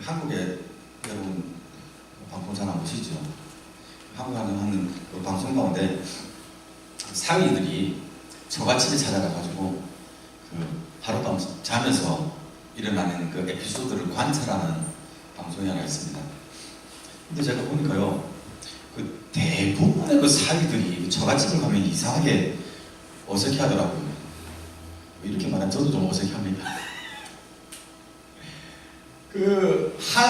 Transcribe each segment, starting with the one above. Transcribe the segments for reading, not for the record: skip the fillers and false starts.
한국에 여러분 방송 잘 안 보시죠? 한국에 하는 그 방송 가운데 사위들이 처갓집에 찾아가가지고 그 하룻밤 자면서 일어나는 그 에피소드를 관찰하는 방송이 하나 있습니다. 근데 제가 보니까요, 그 대부분의 그 사위들이 처갓집을 가면 이상하게 어색해하더라고요. 이렇게 말하면 저도 좀 어색합니다.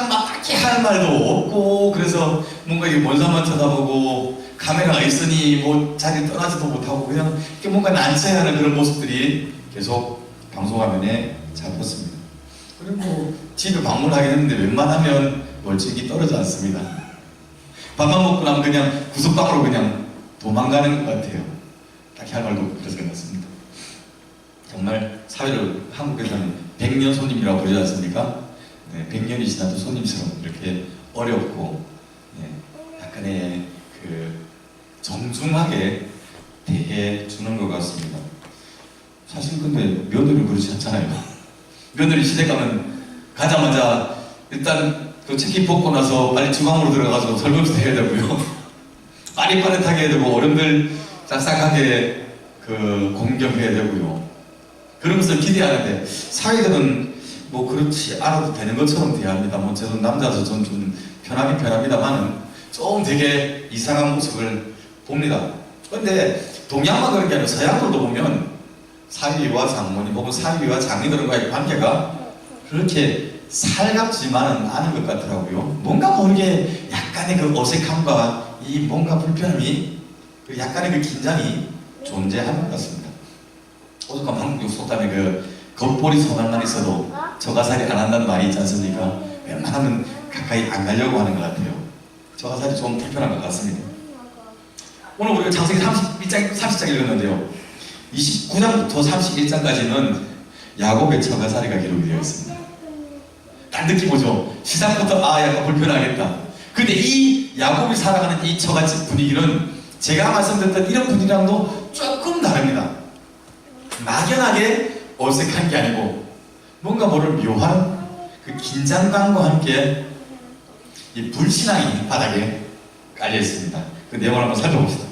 딱히 할 말도 없고, 그래서 뭔가 이게 먼산만 쳐다보고, 카메라가 있으니 뭐 자리 떠나지도 못하고, 그냥 이렇게 뭔가 난처해하는 그런 모습들이 계속 방송화면에 잡혔습니다. 그리고 뭐 집에 방문하긴 했는데 웬만하면 멀찍이 떨어져 않습니다. 밥만 먹고 나면 그냥 구석방으로 그냥 도망가는 것 같아요. 딱히 할 말도 없고 그래서 그렇습니다. 정말 사회를 한국에서는 100년 손님이라고 부르지 않습니까? 네, 100년이 지나도 손님처럼 이렇게 어렵고, 네, 약간의 그 정중하게 대해 주는 것 같습니다. 사실 근데 며느리 그러지 않잖아요. 며느리 시댁 가면 가자마자 일단 그 치킨 벗고 나서 빨리 주방으로 들어가서 설거지도 해야 되고요. 빠릿빠릿하게 해야 되고, 어른들 싹싹하게 그 공경해야 되고요. 그런 것을 기대하는데 사회들은 뭐 그렇지 않아도 되는 것처럼 대합니다. 뭐 저는 남자라서 전 좀 편하긴 편합니다만은 좀 되게 이상한 모습을 봅니다. 그런데 동양만 그런 게 아니라 서양들도 보면 사위와 장모님 혹은 사위와 장인어른과의 관계가 그렇게 살갑지만은 않은 것 같더라고요. 뭔가 모르게 약간의 그 어색함과 이 뭔가 불편함이, 그 약간의 그 긴장이 존재하는 것 같습니다. 오죽하면 한국 속담에 그 겉보리 소갈만 있어도 저가살이 안 한다는 말이 있지 않습니까? 웬만하면 가까이 안 가려고 하는 것 같아요. 저가살이 좀 불편한 것 같습니다. 오늘 우리가 창세기 30장 읽었는데요, 29장부터 31장까지는 야곱의 처가살이가 기록이 되어 있습니다. 딱 느낌 오죠? 시작부터 약간 불편하겠다. 근데 이 야곱이 살아가는 이 처갓집 분위기는 제가 말씀드렸던 이런 분위기랑도 조금 다릅니다. 막연하게 어색한 게 아니고 뭔가 모를 묘한 그 긴장감과 함께 이 불신앙이 바닥에 깔려 있습니다. 그 내용을 한번 살펴봅시다.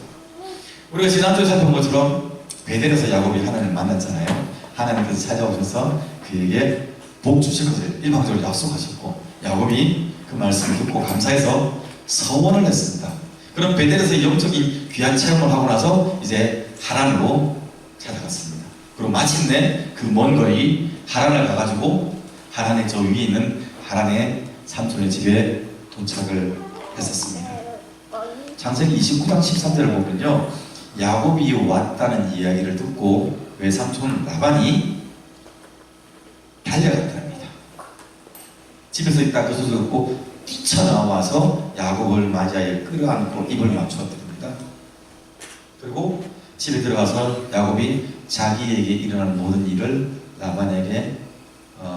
우리가 지난주에 살펴본 것처럼 베델에서 야곱이 하나님을 만났잖아요. 하나님께서 찾아오셔서 그에게 복 주실 것을 일방적으로 약속하셨고, 야곱이 그 말씀을 듣고 감사해서 서원을 했습니다. 그럼 베델에서 영적인 귀한 체험을 하고 나서 이제 하란으로 찾아갔습니다. 그리고 마침내 그 먼 거리 하란을 가가지고 하란의 저 위에 있는 하란의 삼촌의 집에 도착을 했었습니다. 창세기 29장 13절을 보면요, 야곱이 왔다는 이야기를 듣고 외삼촌 라반이 달려갔답니다. 집에서 있다 그 소식을 듣고 뛰쳐나와서 야곱을 맞이하여 끌어안고 입을 맞추었답니다. 그리고 집에 들어가서 야곱이 자기에게 일어난 모든 일을 라반에게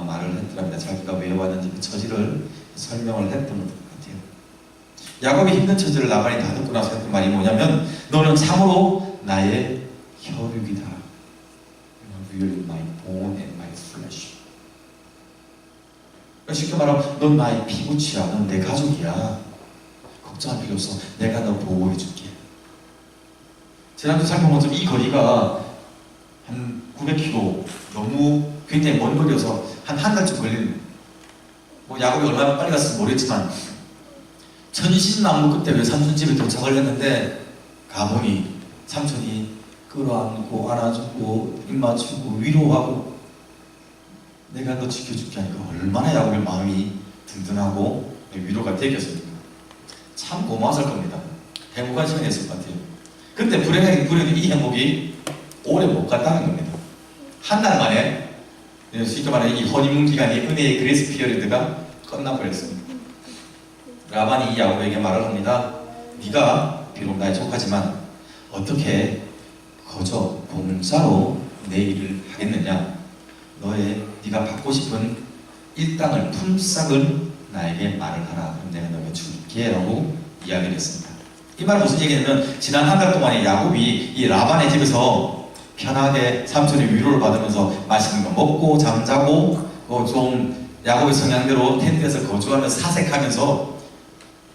말을 했더랍니다. 자기가 왜 왔는지 그 처지를 설명을 했던 것 같아요. 야곱이 힘든 처지를 라반이 다 듣고 나서 했던 말이 뭐냐면, 너는 참으로 나의 혈육이다. You are my bone and my flesh. 쉽게 말하면 넌 나의 피부치야. 넌 내 가족이야. 걱정할 필요 없어. 내가 너 보호해줄게. 지난주 살펴본 것처럼 이 거리가 한 900km, 너무 굉장히 먼 거리여서 한 달쯤 걸리는, 뭐 야곱이 얼마나 빨리 갔을지 모르겠지만 천신난무 끝에 왜 삼촌 집에 도착을 했는데 가보니 삼촌이 끌어안고 안아주고 입 맞추고 위로하고 내가 너 지켜줄게 하니까 얼마나 야곱의 마음이 든든하고 위로가 되겠습니까? 참 고마웠을 겁니다. 행복한 시간이었을 것 같아요. 근데 불행하게 이 행복이 오래 못 갔다는 겁니다. 한 달 만에 쉽게 말하면 이 허니문 기간이, 은혜의 그레이스 피어리드가 끝나버렸습니다. 라반이 야곱에게 말을 합니다. 네가 비록 나의 조카지만 어떻게 거저 공짜로 내 일을 하겠느냐? 네가 받고 싶은 일당을, 품삯을 나에게 말을 하라. 그럼 내가 너에게 줄게 라고 이야기를 했습니다. 이 말은 무슨 얘기냐면, 지난 한 달 동안에 야곱이 이 라반의 집에서 편하게 삼촌의 위로를 받으면서 맛있는 거 먹고 잠자고 좀 야곱의 성향대로 텐트에서 거주하며 사색하면서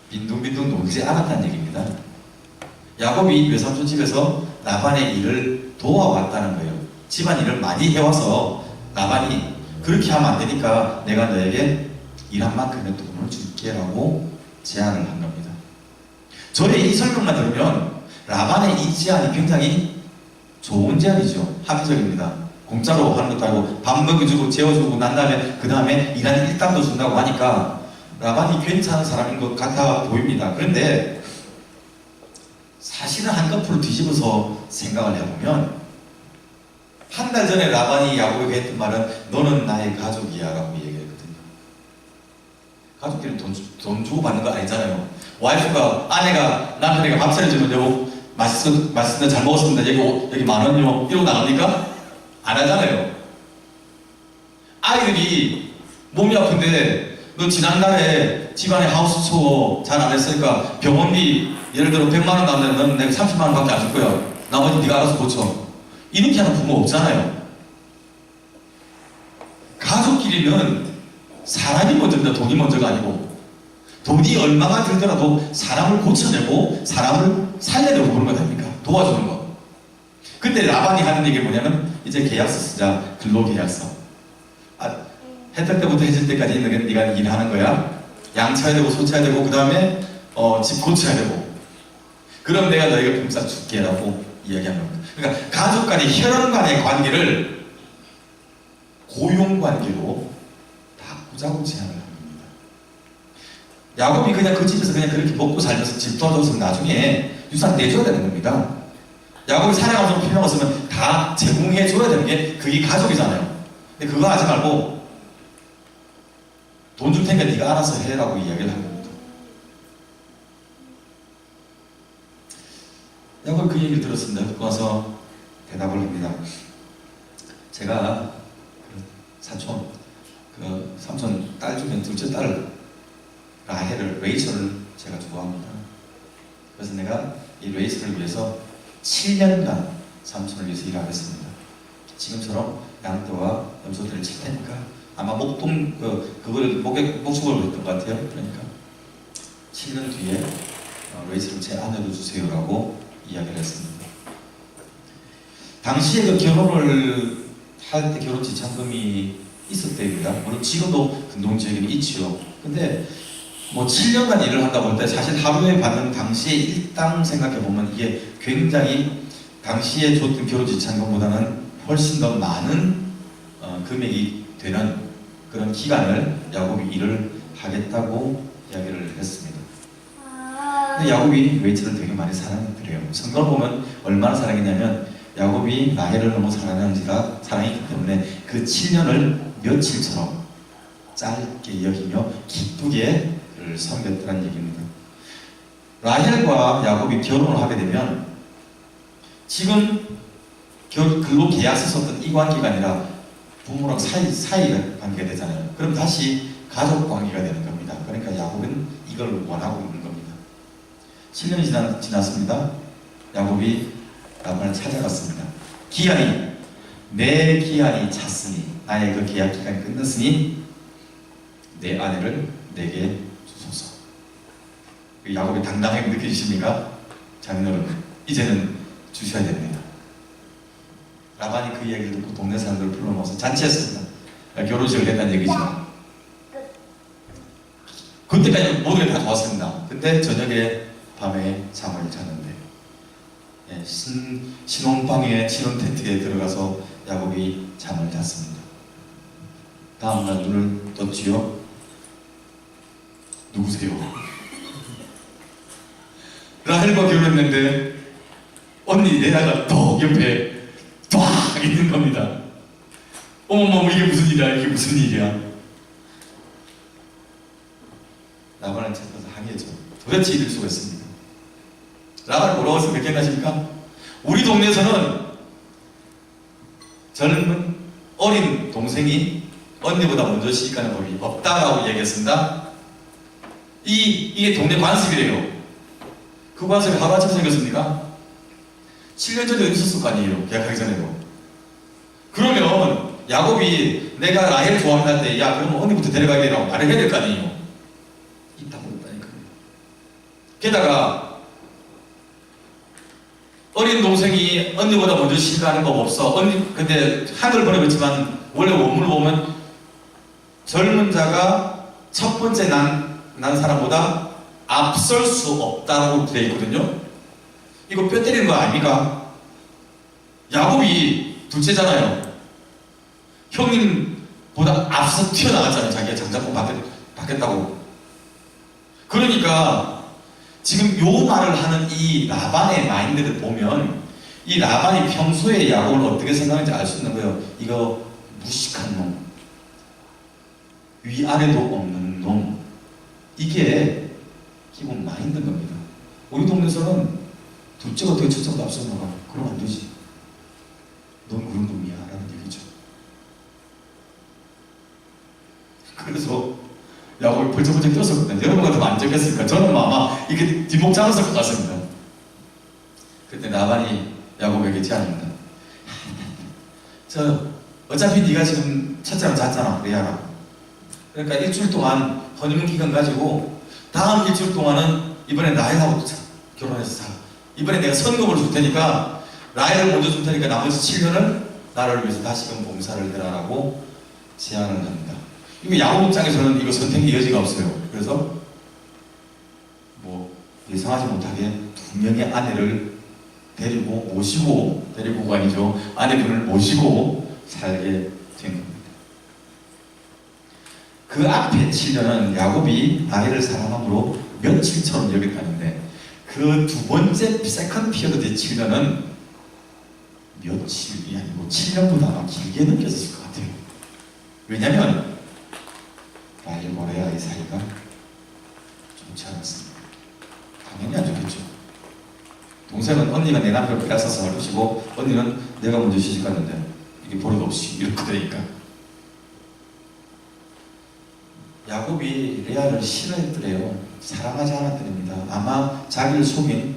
빈둥빈둥 놀지 않았다는 얘기입니다. 야곱이 외삼촌 집에서 라반의 일을 도와왔다는 거예요. 집안일을 많이 해와서 라반이 그렇게 하면 안 되니까 내가 너에게 일한 만큼의 돈을 줄게 라고 제안을 한 겁니다. 저의 이 설명만 들으면 라반의 이 제안이 굉장히 좋은 제안이죠. 합리적입니다. 공짜로 하는 것도 아니고 밥 먹여주고 재워주고 난 다음에 그 다음에 일하는 일당도 준다고 하니까 라반이 괜찮은 사람인 것 같아 보입니다. 그런데 사실은 한꺼풀 뒤집어서 생각을 해보면 한 달 전에 라반이 야곱에게 했던 말은 너는 나의 가족이야 라고 얘기했거든요. 가족끼리 돈 주고 받는 거 아니잖아요. 와이프가, 아내가 남편에게 밥 차려주면 여보 맛있습니다 잘 먹었습니다 여기 10,000원요 이러고 나갑니까? 안 하잖아요. 아이들이 몸이 아픈데 너 지난달에 집안에 하우스 투어 잘 안 했으니까 병원비 예를 들어 100만원 나오면 넌 내가 30만원밖에 안 줄 거야. 나머지 네가 알아서 고쳐. 이렇게 하는 부모 없잖아요. 가족끼리는 사람이 먼저입니다. 돈이 먼저가 아니고. 돈이 얼마가 들더라도 사람을 고쳐내고 사람을 살려내고 그런 거 아닙니까? 도와주는 거. 근데 라반이 하는 얘기 뭐냐면 이제 계약서 쓰자. 근로계약서. 해탈 때부터 해질 때까지 네가 일하는 거야. 양 쳐야 되고 소 쳐야 되고 그 다음에 집 고쳐야 되고 그럼 내가 너에게 봉사 줄게 라고 이야기한 겁니다. 그러니까 가족 간의 혈연 간의 관계를 고용관계로 바꾸자고 제안을 한 겁니다. 야곱이 그냥 그 집에서 그냥 그렇게 먹고 살면서 집 도와줘서 나중에 유산 내줘야 되는 겁니다. 야곱이 사냥하면서 필요한 거 쓰면 다 제공해 줘야 되는 게 그게 가족이잖아요. 근데 그거 하지 말고 돈 줄 테니까 네가 알아서 해라고 이야기를 한 겁니다. 야곱이 그 얘기를 들었습니다. 듣고 와서 대답을 합니다. 제가 사촌, 삼촌 딸 중에 둘째 딸 라헬을, 레이첼을 제가 좋아합니다. 그래서 내가 이 레이첼을 위해서 7년간 삼촌을 위해서 일하겠습니다. 지금처럼 양떼와 염소들을 칠 테니까 아마 목동 그걸 목축을 했던 것 같아요. 그러니까 7년 뒤에 레이첼을 제 아내로 주세요라고 이야기를 했습니다. 당시에 그 결혼을 할 때 결혼 지참금이 있었대요. 물론 지금도 근동지역에는 있지요. 근데 뭐 7년간 일을 한다고 할 때 사실 하루에 받는 당시의 일당 생각해보면 이게 굉장히 당시에 줬던 결혼 지참금보다는 훨씬 더 많은 금액이 되는 그런 기간을 야곱이 일을 하겠다고 이야기를 했습니다. 근데 야곱이 레이첼을 되게 많이 사랑했더래요. 성경을 보면 얼마나 사랑했냐면 야곱이 라헬을 너무 사랑했기 때문에 그 7년을 며칠처럼 짧게 여기며 기쁘게 그를 섬겼다는 얘기입니다. 라헬과 야곱이 결혼을 하게 되면 지금 근로계약서 썼던 이 관계가 아니라 부모랑 사이 관계가 되잖아요. 그럼 다시 가족 관계가 되는 겁니다. 그러니까 야곱은 이걸 원하고 있는 겁니다. 7년이 지났습니다. 야곱이 라반을 찾아갔습니다. 내 기한이 찼으니 나의 그 계약 기간이 끝났으니 내 아내를 내게 주소서. 야곱이 당당하게 느껴지십니까? 장인어른 이제는 주셔야 됩니다. 라반이 그 이야기를 듣고 동네 사람들을 불러모아서 잔치했습니다. 결혼식을 했다는 얘기죠. 그때까지 모든 게 다 좋았습니다. 근데 저녁에 밤에 잠을 잤는데 신혼방에 신혼 텐트에 들어가서 야곱이 잠을 잤습니다. 다음날 눈을 떴지요. 누구세요? 라헬과 결혼했는데 언니 내다가 더 옆에 딱 있는 겁니다. 어머머 이게 무슨 일이야? 이게 무슨 일이야? 라반을 찾아서 항의했죠. 도대체 이럴 수가 있습니다. 라반이 뭐라고 했습니까? 기억나십니까? 우리 동네에서는 젊은 어린 동생이 언니보다 먼저 시집가는 법이 없다라고 얘기했습니다. 이게 동네 관습이래요. 그 관습이 하루아침에 생겼습니까? 7년 전에 있었을 거 아니에요. 계약하기 전에도. 그러면 야곱이 내가 라헬 좋아한다 할 때, 야, 그럼 언니부터 데려가야 되라고 말을 해야 될 거 아니에요. 있다고 했다니까요. 게다가, 어린 동생이 언니보다 먼저 시가하는 법 없어. 언니, 근데 한글 번역했지만, 원래 원문을 보면, 젊은 자가 첫 번째 난 사람보다 앞설 수 없다고 되어 있거든요. 이거 뼈 때리는 거 아닙니까? 야곱이 둘째잖아요. 형님보다 앞서 튀어나갔잖아요. 자기가 장자권 받겠다고. 그러니까 지금 요 말을 하는 이 라반의 마인드를 보면 이 라반이 평소에 야곱을 어떻게 생각하는지 알 수 있는 거예요. 이거 무식한 놈, 위아래도 없는 놈, 이게 기본 마인드인 겁니다. 우리 동네에서는 둘째가 어떻게 첫째보다 앞서 나가? 그러면 안 되지. 넌 그런 놈이야 라는 얘기죠. 그래서 야곱이 벌쩍벌쩍 뛰었었거든요. 여러분 같으면 안 적겠습니까? 저는 아마 이게 뒷목 잡았을 것 같습니다. 그때 라반이 야곱에게 제안합니다. 저 어차피 네가 지금 첫째랑 잤잖아, 레아랑. 그러니까 일주일 동안 허니문 기간 가지고 다음 일주일 동안은 이번에 라헬하고 결혼해서 자. 이번에 내가 선금을 줄 테니까 라헬을 먼저 줄 테니까 나머지 7년을 나를 위해서 다시금 봉사를 해라라고 제안을 합니다. 이거 야곱 입장에서는 이거 선택의 여지가 없어요. 그래서 뭐 예상하지 못하게 두 명의 아내를 데리고가 아니죠. 아내분을 모시고 살게 된 겁니다. 그 앞에 7년은 야곱이 라헬을 사랑함으로 며칠처럼 여겼다는데 그 두 번째 세컨드 피어드 7년은 며칠이 아니고 7년보다 아마 길게 느껴졌을 것 같아요. 왜냐면 라헬과 레아의 사이가 좋지 않았습니다. 당연히 안 좋겠죠. 동생은 언니가 내 남편을 빼앗아서 살 것이고 언니는 내가 먼저 시집갔는데 이게 버릇 없이 이렇게 되니까 야곱이 레아를 싫어했더래요. 사랑하지 않았더랍니다. 아마 자기를 속인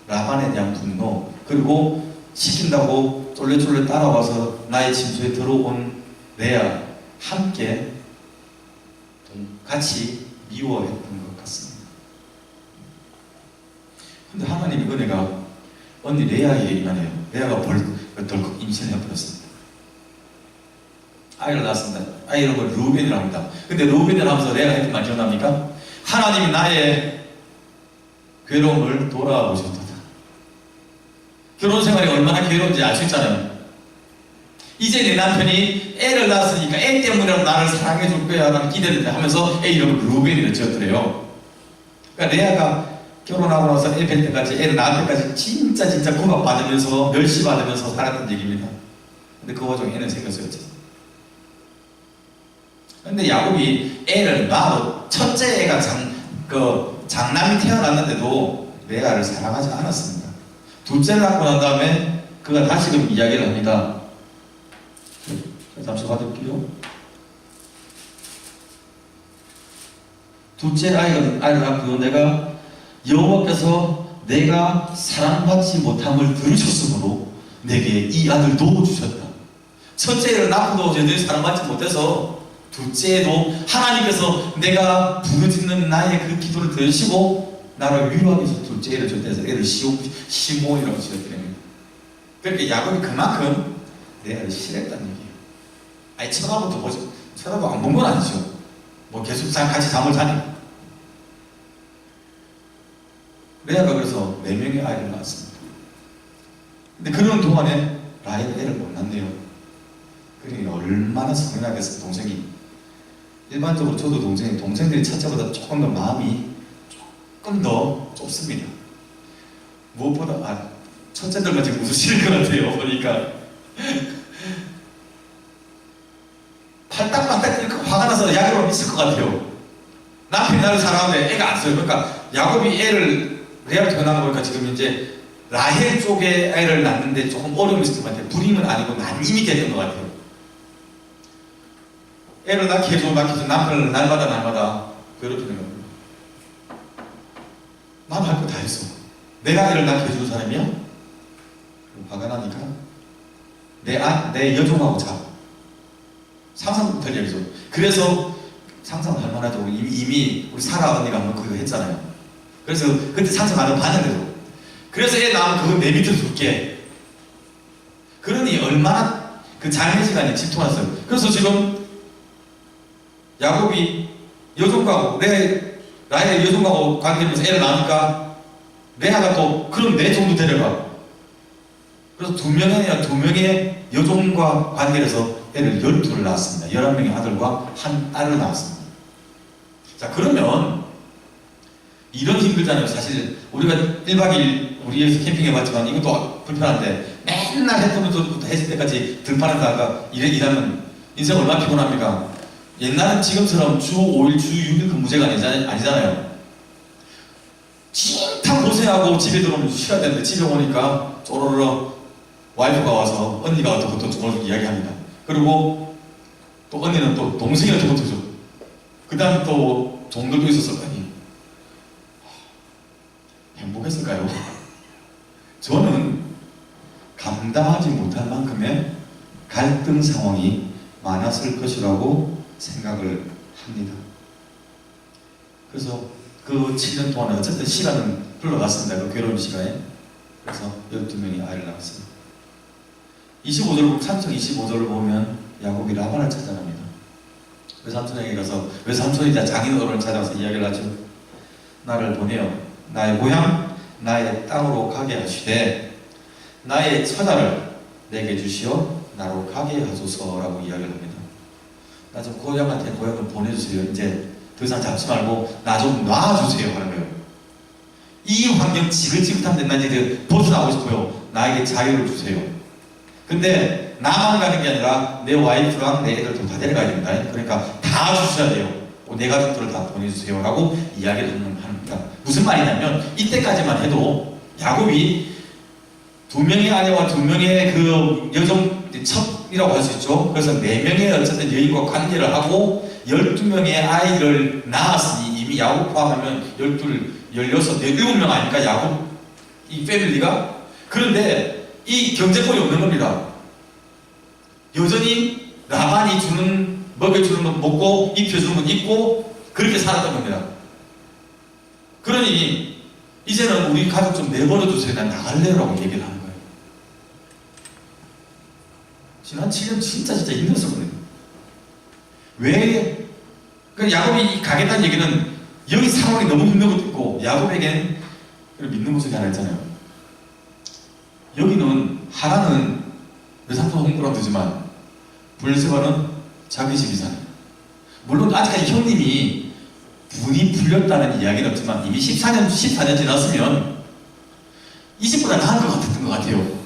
라반에 대한 분노, 그리고 시킨다고 쫄래쫄래 따라와서 나의 침소에 들어온 레아 함께 같이 미워했던 것 같습니다. 근데 하나님의 은혜가 언니 레아에게 임하네요. 레아가 덜컥 임신을 해버렸습니다. 아이를 낳았습니다. 아이 이름을 루벤이라고 합니다. 근데 루벤이라고 하면서 레아가 했던 말 기억납니까? 하나님이 나의 괴로움을 돌아보셨다. 결혼 생활이 얼마나 괴로운지 알 수 있잖아요. 이제 내 남편이 애를 낳았으니까 애 때문에 나를 사랑해 줄 거야 라는 기대를 하면서 애 이름을 루벤이라 지었더래요. 그러니까 레아가 결혼하고 나서 애 뵐 때까지, 애를 낳을 때까지 진짜 구박받으면서 멸시받으면서 살았던 얘기입니다. 근데 그 와중에 애는 생겼어요. 근데 야곱이 애를 낳아도 첫째 애가 장남이 태어났는데도 레아를 사랑하지 않았습니다. 둘째를 낳고 난 다음에 그가 다시금 이야기를 합니다. 잠시 봐드릴게요. 둘째 아이를 낳고 내가 여호와께서 내가 사랑받지 못함을 들으셨으므로 내게 이 아들도 주셨다. 첫째를 낳고도 저들이 사랑받지 못해서 둘째도 하나님께서 내가 부르짖는 나의 그 기도를 들으시고 나를 위로하기 위해서 둘째를 줬대서 애를 시몬이라고 지었더랍니다. 그러니까 야곱이 그만큼 내 애를 싫어했다는 얘기예요. 아니 쳐다보도 보죠. 쳐다보고 안 본 건 아니죠. 뭐 계속 같이 잠을 자니. 레아가 그래서 4명의 아이를 낳았습니다. 근데 그러는 동안에 라헬은 애를 못 낳네요. 그러니 얼마나 서운하겠어 동생이. 일반적으로 저도 동생들이 첫째보다 조금 더 마음이 조금 더 좁습니다. 무엇보다 첫째들만 지금 웃으시는 것 같아요. 보니까 팔딱팔딱 이렇게 화가 나서 야곱이 있을 것 같아요. 남편이 나를 사랑하는데 애가 안 써요. 그러니까 야곱이 애를 레아를 태어난 거 보니까 지금 이제 라헬 쪽에 애를 낳는데 조금 어려움이 있을 것 같아요. 불임은 아니고 난임이 됐던 것 같아요. 애를 낳게 해줘 남편을 날마다 괴롭히는 겁니다. 난 할 거 다 했어. 내가 애를 낳게 해주는 사람이야? 화가 나니까 내 여종하고 자. 상상 못할 얘기죠. 그래서 상상할 만하죠. 이미 우리 사라 언니가 한번 그거 했잖아요. 그래서 그때 상상 안 하고 봤는데도. 그래서 애 낳으면 그거 내 밑으로 줄게. 그러니 얼마나 그 장애 시간이 질투났어요. 그래서 지금 야곱이 여종과고 라헬이 여종과고 관계되면서 애를 낳으니까 레아가 또 그럼 내 종도 데려가. 그래서 두 명의 여종과 관계해서 애를 12를 낳았습니다. 11명의 아들과 한 딸을 낳았습니다. 자, 그러면 이런 힘들잖아요. 사실 우리가 1박 2일 우리에서 캠핑해봤지만 이것도 불편한데 맨날 해부터 해질 때까지 들판에다가 일하면 인생 얼마나 피곤합니까? 옛날은 지금처럼 주 5일, 주 6일 근무제가 아니잖아요. 진탕 고생하고 집에 들어오면 쉬어야 되는데 집에 오니까 쪼로로 와이프가 와서 언니가 어떻게 또 이야기합니다. 그리고 또 언니는 또 동생이랑 또 붙어줘. 그 다음에 또 종들도 있었을 거 아니에요. 행복했을까요? 저는 감당하지 못할 만큼의 갈등 상황이 많았을 것이라고 생각을 합니다. 그래서 그 7년 동안 어쨌든 시간은 흘러갔습니다. 그 괴로운 시간에. 그래서 12명이 아이를 낳았습니다. 3장 25절을 보면 야곱이 라반을 찾아갑니다. 외삼촌에게 가서 외삼촌이 장인어른을 찾아가서 이야기를 하죠. 나를 보내어 나의 고향 나의 땅으로 가게 하시되 나의 처자를 내게 주시어 나로 가게 하소서라고 이야기를 합니다. 나 좀 고향한테 고향을 보내주세요. 이제 더 이상 잡지 말고 나 좀 놔주세요 하는 거예요. 이 환경 지긋지긋한데 난 이제 벗어나고 싶어요. 나에게 자유를 주세요. 근데 나만 가는 게 아니라 내 와이프랑 내 애들도 다 데려가야 됩니다. 그러니까 다 주셔야 돼요. 내 가족들을 다 보내주세요 라고 이야기를 합니다. 무슨 말이냐면 이때까지만 해도 야곱이 2명의 아내와 2명의 그 여종 첩이라고 할 수 있죠. 그래서 4명의 어쨌든 여인과 관계를 하고 12명의 아이를 낳았으니 이미 야곱 포함하면 12, 16, 17명 아니까 야곱 이 패밀리가. 그런데 이 경제권이 없는 겁니다. 여전히 라반이 먹여주는 건 먹고 입혀주는 건 입고 그렇게 살았던 겁니다. 그러니 이제는 우리 가족 좀 내버려 주세요. 난 나갈래요 라고 얘기를 하는 거예요. 지난 7년 진짜 힘들었거든요. 왜? 야곱이 가겠다는 얘기는 여기 상황이 너무 힘든 것도 있고 야곱에겐 믿는 모습이 하나 있잖아요. 여기는 하나는 외삼촌 홍보라고 되지만 블레셋바는 자기 집이잖아요. 물론 아직까지 형님이 분이 풀렸다는 이야기는 없지만 이미 14년 지났으면 이 집보다 나은 것 같았던 것 같아요.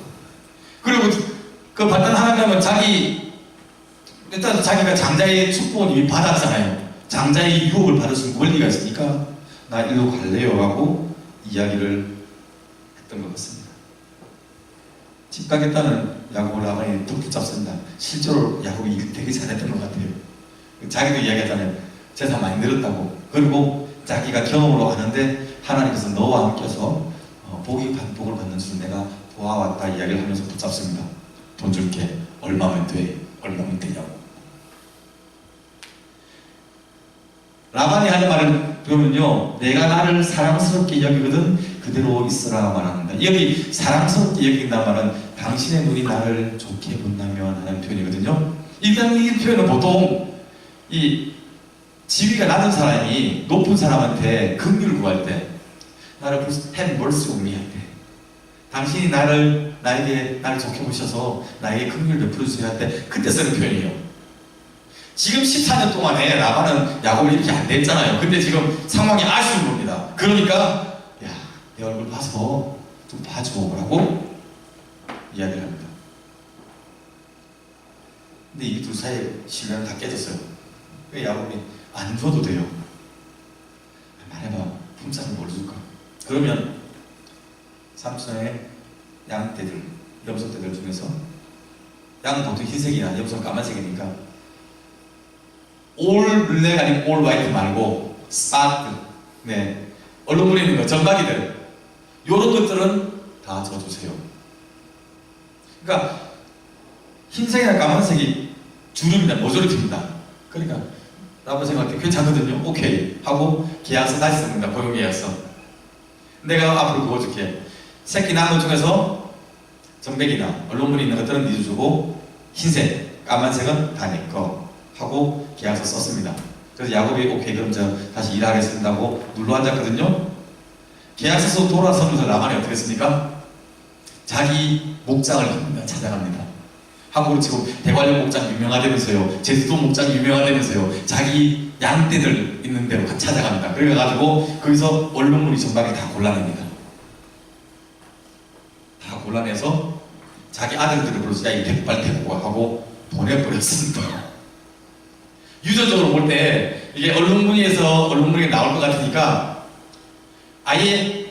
그리고 그 봤던 하나님은 일단 자기가 장자의 축복을 이미 받았잖아요. 장자의 유혹을 받을 수 있는 권리가 있으니까 나 일로 갈래요 라고 이야기를 했던 것 같습니다. 집 가겠다는 야곱을 라반이 또 붙잡습니다. 실제로 야곱이 일 되게 잘했던 것 같아요. 자기도 이야기하잖아요. 재산 많이 늘었다고. 그리고 자기가 경험으로 아는데 하나님께서 너와 함께서 복을 받는 줄 내가 보아왔다 이야기를 하면서 붙잡습니다. 돈 줄게. 얼마면 돼? 얼마면 되냐고. 라반이 하는 말을 보면요, 내가 나를 사랑스럽게 여기거든 그대로 있으라 말합니다. 여기 사랑스럽게 여긴다는 말은 당신의 눈이 나를 좋게 본다면 하는 표현이거든요. 일단 이 표현은 보통 이 지위가 낮은 사람이 높은 사람한테 긍휼을 구할 때 나를 have mercy on me 할 때 당신이 나를 좋게 보셔서 나에게 긍휼을 베풀어 주세요 할 때 그때 쓰는 표현이에요. 지금 14년 동안에 라반은 야곱을 이렇게 안 됐잖아요. 근데 지금 상황이 아쉬운 겁니다. 그러니까 야, 내 얼굴 봐서 좀 봐줘 라고 이야기를 합니다. 근데 이 둘 사이에 신뢰는 다 깨졌어요. 왜 야곱이 안 줘도 돼요? 말해봐. 품삯을 뭘 줄까? 그러면 삼촌의 양떼들, 염소떼들 중에서 양은 보통 흰색이나 염소는 까만색이니까 올 블랙 아니면 올 화이트 말고 스파트, 얼룩무늬 있는 거, 점박이들 요런 것들은 다 줘주세요. 그러니까 흰색이나 까만색이 주름이나 모조리티입니다. 그러니까 라고 생각할 때 괜찮거든요. 오케이 하고 계약서 다시 씁니다. 고용계약서. 내가 앞으로 그어줄게. 새끼 낳은 것 중에서 정백이나 언론물이 있는 것들은 니도 주고 흰색, 까만색은 다 내 거 하고 계약서 썼습니다. 그래서 야곱이 오케이 그럼 저 다시 일하겠습니다고 눌러 앉았거든요. 계약서 쓰고 돌아서면서 라반이 어떻게 했습니까? 자기 목장을 찾아갑니다. 한국으로 지금 대관령 목장 유명하다면서요. 제주도 목장 유명하다면서요. 자기 양떼들 있는 데로 찾아갑니다. 그래가지고 거기서 언론물이 전방에 다 골라냅니다. 다 골라내서 자기 아들들을 불러서 야, 이 백발 데리고 하고 보내버렸습니다. 유전적으로 볼 때 이게 언론무늬에서 언론무늬가 나올 것 같으니까 아예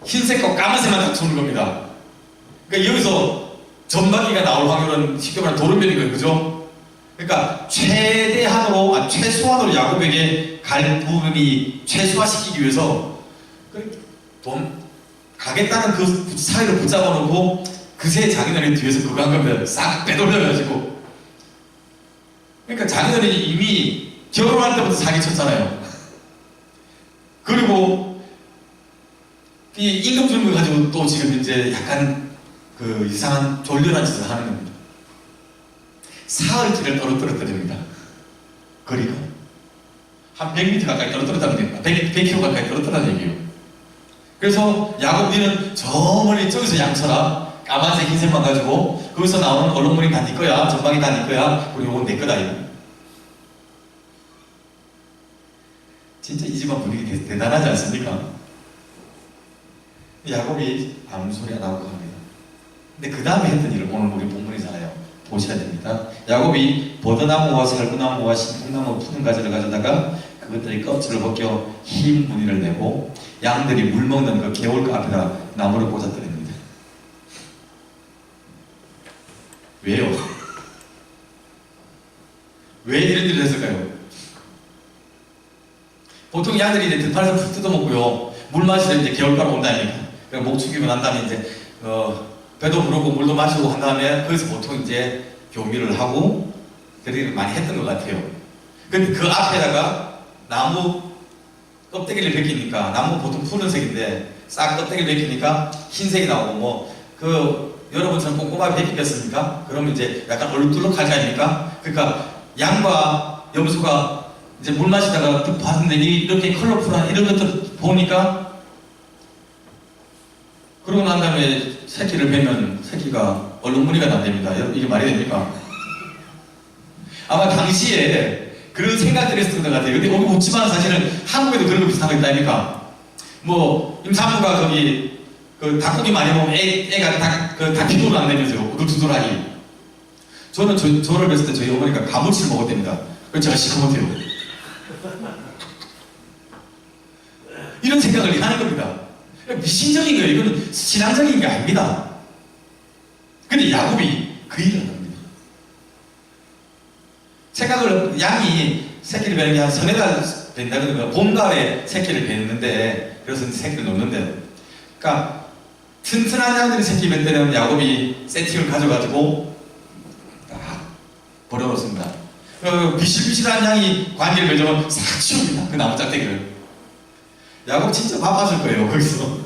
흰색과 까만색만 딱 주는 겁니다. 그러니까 여기서 점박이가 나올 확률은 쉽게 말하면 도른변인 거예요. 그죠? 그러니까 최소한으로 야곱에게 갈 부분이 최소화시키기 위해서 가겠다는 그 사이를 붙잡아 놓고 그새 장인어른 뒤에서 그거 한 겁니다. 싹 빼돌려가지고. 그러니까 장인어른이 이미 결혼할 때부터 사기쳤잖아요. 그리고 이 임금 주는 거 가지고 또 지금 이제 약간 그 이상한 졸렬한 짓을 하는 겁니다. 사흘길을 떨어뜨렸답니다. 거리가 한 100m 가까이 떨어뜨렸다는 겁니다. 100km 가까이 떨어뜨렸다는 얘기예요. 그래서 야곱이는 저 멀리 저기서 양쳐라 까만색 흰색만 가지고 거기서 나오는 언론물이 다 네 거야, 전방이 다 네 거야, 그리고 이건 내 거다. 진짜 이 집안 분위기 대단하지 않습니까? 야곱이 아무 소리 안 하고 갑니다. 근데 그 다음에 했던 일을 오늘 우리 본문이잖아요. 보셔야 됩니다. 야곱이 버드나무와 살구나무와 신풍나무 푸른 가지를 가져다가 그것들이 껍질을 벗겨 흰 무늬를 내고 양들이 물 먹는 그 개울가 앞에다 나무를 꽂아드립니다. 왜요? 왜 이런 일을 했을까요? 보통 양들이 이제 들판에서 푹 뜯어먹고요. 물 마시러 이제 개울가로 온다니까. 목 축이고 난 다음에 이제 배도 부르고 물도 마시고 한 다음에 거기서 보통 이제 교미를 하고 그렇게 많이 했던 것 같아요. 근데 그 앞에다가 나무 껍데기를 벗기니까 나무 보통 푸른색인데 싹 껍데기를 벗기니까 흰색이 나오고 여러분처럼 꼼꼼하게 벗기겠습니까? 그러면 이제 약간 얼룩덜룩할 거 아닙니까? 그러니까 양과 염소가 이제 물 마시다가 딱 봤는데 이렇게 컬러풀한 이런 것들 보니까 그러고 난 다음에 새끼를 베면 새끼가 얼룩무늬가 난답니다. 이게 말이 됩니까? 아마 당시에 그런 생각들이 했었던 것 같아요. 근데 거기 묻지만 사실은 한국에도 그런 거 비슷한 거 있다니까. 뭐 임산부가 거기 그 닭고기 많이 먹으면 애가 다 피부로 안 내면서요. 우둘두둘하기. 저는 저를 뵀을 때 저희 어머니가 가물치를 먹었답니다. 그래서 제가 시커멓대요. 이런 생각을 하는 겁니다. 미신적인 거예요. 이거는 신앙적인 게 아닙니다. 근데 야곱이 그 일을 합니다. 양이 새끼를 베는 게 한 서너 달 된다 그러니까 봄, 가을에 새끼를 베는데 그래서 새끼를 놓는데 그러니까 튼튼한 양들이 새끼 뵐 때는 야곱이 세팅을 가져가지고 딱 버려놓습니다. 비실비실한 양이 관계를 맺으면 싹 치웁니다. 그 나무 짝대기를. 야곱 진짜 바빴을 거예요. 거기서.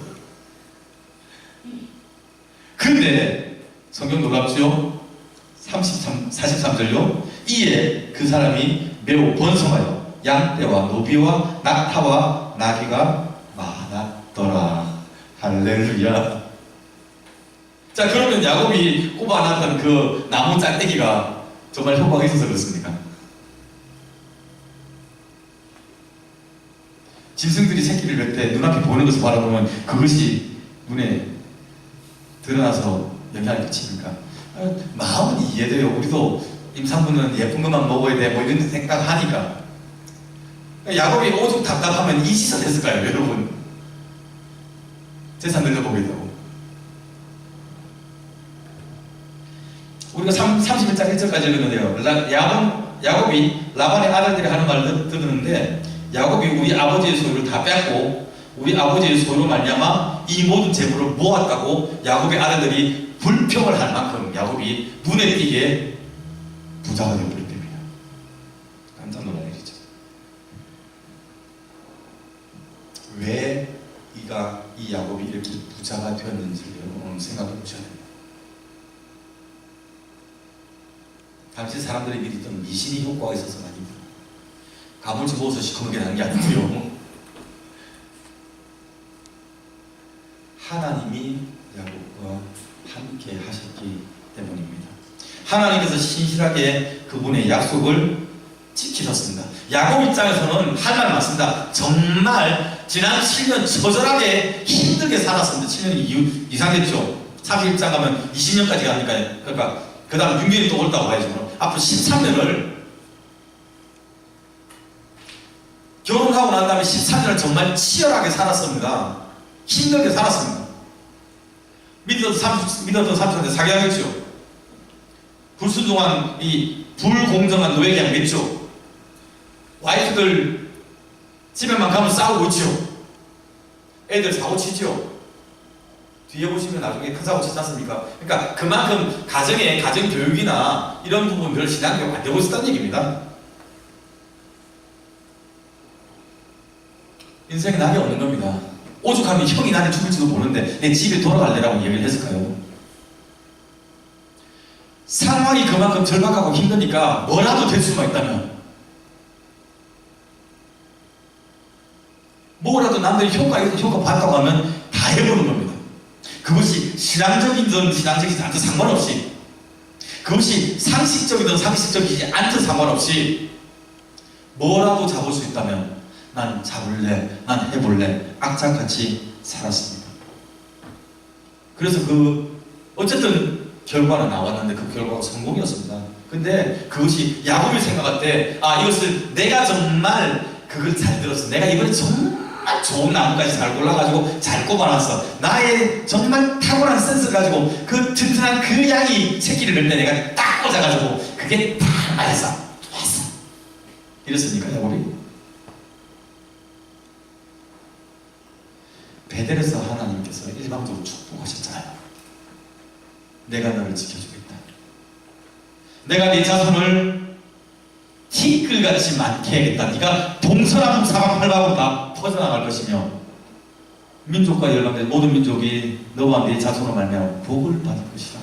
근데 성경 놀랍죠? 43절요. 이에 그 사람이 매우 번성하여 양떼와 노비와 낙타와 나귀가 많았더라. 할렐루야. 자, 그러면 야곱이 꼽아놨던 그 나무 짝대기가 정말 효과가 있어서 그렇습니까? 짐승들이 새끼를 뵐 때 눈앞에 보이는 것을 바라보면 그것이 눈에 드러나서 영향을 끼치니까 마음은 이해돼요. 우리도 임산부는 예쁜 것만 먹어야 돼 뭐 이런 생각하니까 야곱이 오죽 답답하면 이 짓을 했을까요? 여러분 재산 늘려보겠다고. 우리가 31장 1절까지 읽는데요. 야곱이 라반의 아들들이 하는 말을 들었는데 야곱이 우리 아버지의 소유를 다 뺏고 우리 아버지의 소유로 말미암아 이 모든 재물을 모았다고 야곱의 아들들이 불평을 할 만큼 야곱이 눈에 띄게 부자가 되어버렸대요. 왜 이 야곱이 이렇게 부자가 되었는지를 여러분 생각해 보셔야 됩니다. 당시 사람들이 믿었던 미신이 효과가 있어서가 아닙니다. 갑을 집어서 시커멓게 나는 게 아니고요. 하나님이 야곱과 함께 하셨기 때문입니다. 하나님께서 신실하게 그분의 약속을 지키셨습니다. 야곱 입장에서는 할 말 많습니다. 정말 지난 7년 처절하게 힘들게 살았습니다. 7년 이상 됐죠. 30입장 가면 20년까지 가니까, 그러니까 그 다음 6년이 또 올다고 봐야죠. 앞으로 13년을 결혼하고 난 다음에 13년을 정말 치열하게 살았습니다. 힘들게 살았습니다. 믿었던 삼촌한테 사기하겠죠. 불순종한 이 불공정한 노예계약 맺죠. 와이프들 집에만 가면 싸우고 있죠. 애들 사고 치죠. 뒤에 보시면 나중에 큰 사고 치지 않습니까? 그러니까 그만큼 가정의 가정교육이나 이런 부분들 신앙교육 안 되고 있었다는 얘기입니다. 인생에 낙이 없는 겁니다. 오죽하면 형이 나를 죽을지도 모르는데 내 집에 돌아갈래라고 얘기를 했을까요? 상황이 그만큼 절박하고 힘드니까 뭐라도 될 수만 있다면, 뭐라도 남들이 효과 봤다고 하면 다 해보는 겁니다. 그것이 신앙적이든 신앙적이지 않든 상관없이, 그것이 상식적이든 상식적이지 않든 상관없이 뭐라도 잡을 수 있다면 난 잡을래, 난 해볼래, 악착같이 살았습니다. 그래서 어쨌든 결과는 나왔는데 그 결과가 성공이었습니다. 근데 그것이 야곱이 생각할 때, 이것을 내가 정말 그걸 잘 들었어. 내가 이번에 정말 좋은 나무까지 잘 골라가지고 잘 꼽아놨어. 나의 정말 탁월한 센스를 가지고 그 튼튼한 그 양이 새끼를 넣을 때 내가 딱 꽂아가지고 그게 딱 맞았어. 좋았어. 이랬습니까, 야곱이? 베델에서 하나님께서 일방적으로 축복하셨잖아요. 내가 너를 지켜주겠다. 내가 네 자손을 티끌같이 많게 하겠다. 네가 동서남 사방팔방으로 다 퍼져나갈 것이며 민족과 열방된 모든 민족이 너와 네 자손으로 말미암아 복을 받을 것이다.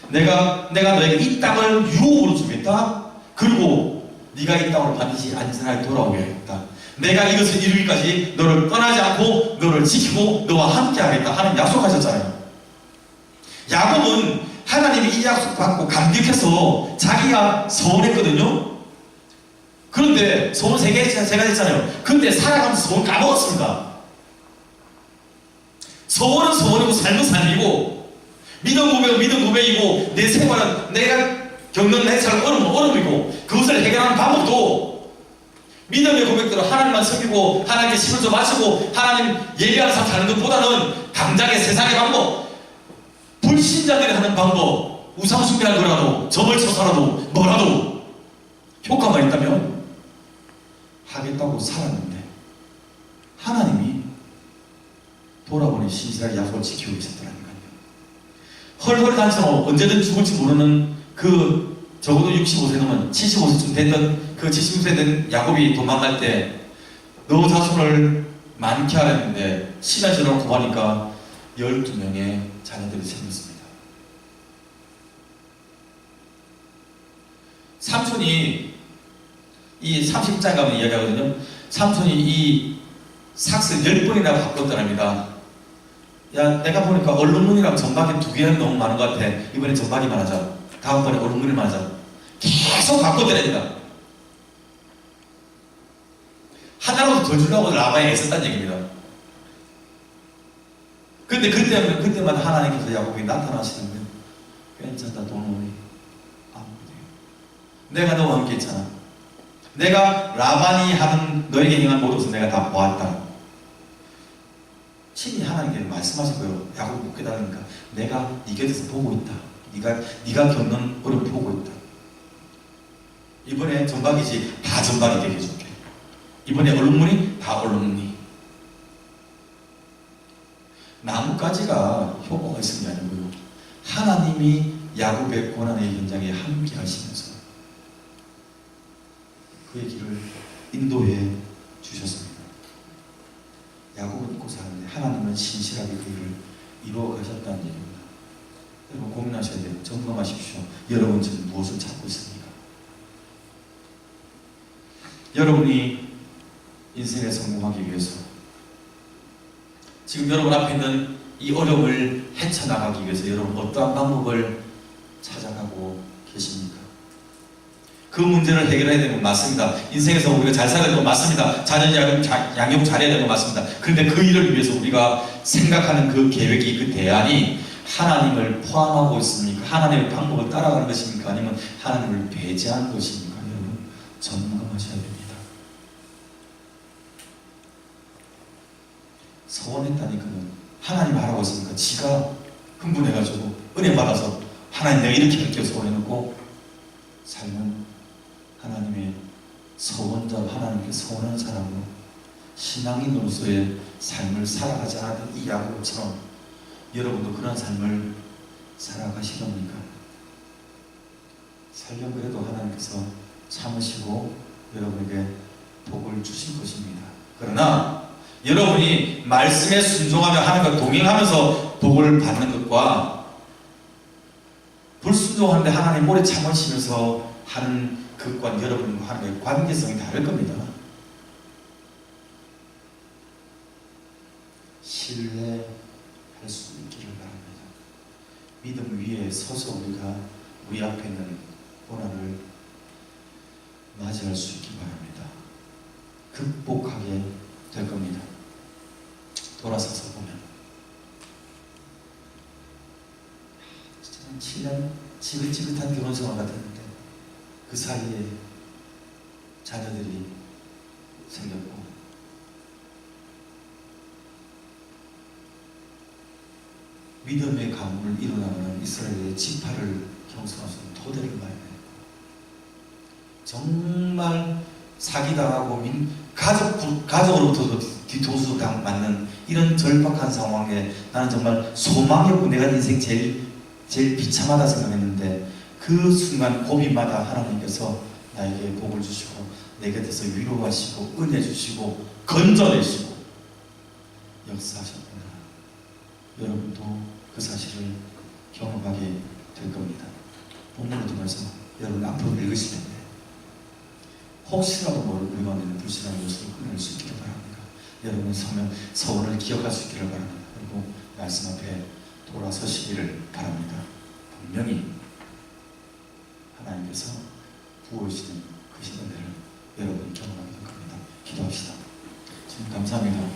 내가 너에게 이 땅을 유업으로 주겠다. 그리고 네가 이 땅으로 반드시 안전하게 돌아오게 하겠다. 내가 이것을 이루기까지 너를 떠나지 않고 너를 지키고 너와 함께 하겠다. 하나님 약속하셨잖아요. 야곱은 하나님이 이 약속 받고 감격해서 자기가 서운했거든요. 그런데 서운 세가 됐잖아요. 근데 살아가면서 서운 까먹었습니다. 서운은 서운이고 삶은 삶이고 믿음 고백이고 내 생활은 내가 겪는 내 삶은 얼음이고 그것을 해결하는 방법도 믿음의 고백대로 하나님만 섬기고 하나님께 힘을 좀 마시고 하나님 예배하는 삶 사는 것보다는 당장의 세상의 방법, 불신자들이 하는 방법, 우상 숭배하는 거라도 점을 쳐서라도 뭐라도 효과가 있다면 하겠다고 살았는데 하나님이 돌아보니 신실하게 약속을 지키고 있었더라니까요. 헐헐 단처럼 언제든 죽을지 모르는 적어도 65세 넘은 75세쯤 됐던 그 70세 된 야곱이 도망갈 때 너 자손을 많게 하랬는데 시간이 지나고 보니까 12명의 자녀들이 생겼습니다. 삼촌이 이 30장에 가면 이야기하거든요. 삼촌이 이 삭스를 10번이나 바꿨더랍니다. 야, 내가 보니까 얼룩무늬랑 점박이 두 개는 너무 많은 것 같아. 이번에 점박이만 하자. 다음번에 얼룩무늬만 하자. 계속 바꿔드립니다. 하나라도 더 주려고 라반이 애썼다는 얘기입니다. 근데 그때마다 하나님께서 야곱에게 나타나시는데 괜찮다, 동원이. 내가 너와 함께 있잖아. 내가 라반이 하는 너에게 행한 모든 것을 내가 다 보았다. 친히 하나님께 말씀하시고요. 야곱이 못 깨달으니까 내가 네 곁에서 보고 있다. 네가 겪는 어려움 보고 있다. 이번에 점박이지 다 점박이 되게 해줄게. 이번에 얼룩무늬 다 얼룩무늬. 나뭇가지가 효과가 있는 게 아니고요. 하나님이 야곱의 고난의 현장에 함께 하시면서 그의 길을 인도해 주셨습니다. 야곱은 잊고 사는데 하나님은 신실하게 그 일을 이루어 가셨다는 얘기입니다. 여러분 고민하셔야 돼요. 점검하십시오. 여러분 지금 무엇을 찾고 있습니까? 여러분이 인생에 성공하기 위해서 지금 여러분 앞에 있는 이 어려움을 헤쳐나가기 위해서 여러분 어떠한 방법을 찾아가고 계십니까? 그 문제를 해결해야 되는 건 맞습니다. 인생에서 우리가 잘 살아야 되는 건 맞습니다. 자녀 양육 잘해야 되는 건 맞습니다. 그런데 그 일을 위해서 우리가 생각하는 그 계획이, 그 대안이 하나님을 포함하고 있습니까? 하나님의 방법을 따라가는 것입니까? 아니면 하나님을 배제하는 것입니까? 여러분 점검하셔야 됩니다. 서원했다니까는 하나님 하라고 했으니까 지가 흥분해가지고 은혜 받아서 하나님 내가 이렇게 할게요 서원해놓고 삶은 하나님의 서원자로 하나님께 서원하는 사람으로 신앙인으로서의 삶을 살아가지 않았던 이 야곱처럼 여러분도 그런 삶을 살아가시렵니까? 살려 그래도 하나님께서 참으시고 여러분에게 복을 주실 것입니다. 그러나 여러분이 말씀에 순종하며 하나님과 동행하면서 복을 받는 것과 불순종하는데 하나님 오래 참으시면서 하는 것과 여러분과 하나님의 관계성이 다를 겁니다. 신뢰할 수 있기를 바랍니다. 믿음 위에 서서 우리가 우리 앞에 있는 고난을 맞이할 수 있기 바랍니다. 극복하게 될 겁니다. 돌아서서 보면 진짜 7년 지긋지긋한 결혼생활 같았는데 그 사이에 자녀들이 생겼고 믿음의 가문을 일어나는 이스라엘의 지파를 형성할 수 있는 토대를 마련했고 정말 사기당하고 가족으로부터도 뒤통수 맞는 이런 절박한 상황에 나는 정말 소망이 없고 내가 인생 제일 비참하다 생각했는데 그 순간 고비마다 하나님께서 나에게 복을 주시고 내 곁에서 위로하시고 은혜 주시고 건져내시고 역사하셨구나. 여러분도 그 사실을 경험하게 될 겁니다. 본문을 통해서 여러분 앞으로 읽으실 텐데 혹시라도 모르고 우리가 있는 불신한 요소를 끊을 수 있기를 바랍니다. 여러분의 서원을 기억할 수 있기를 바랍니다. 그리고 말씀 앞에 돌아서시기를 바랍니다. 분명히 하나님께서 부어주시는 그 은혜를 여러분이 경험하게 될 겁니다. 기도합시다. 주님 감사합니다.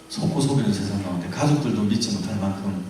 속고 속이는 세상 가운데 가족들도 믿지 못할 만큼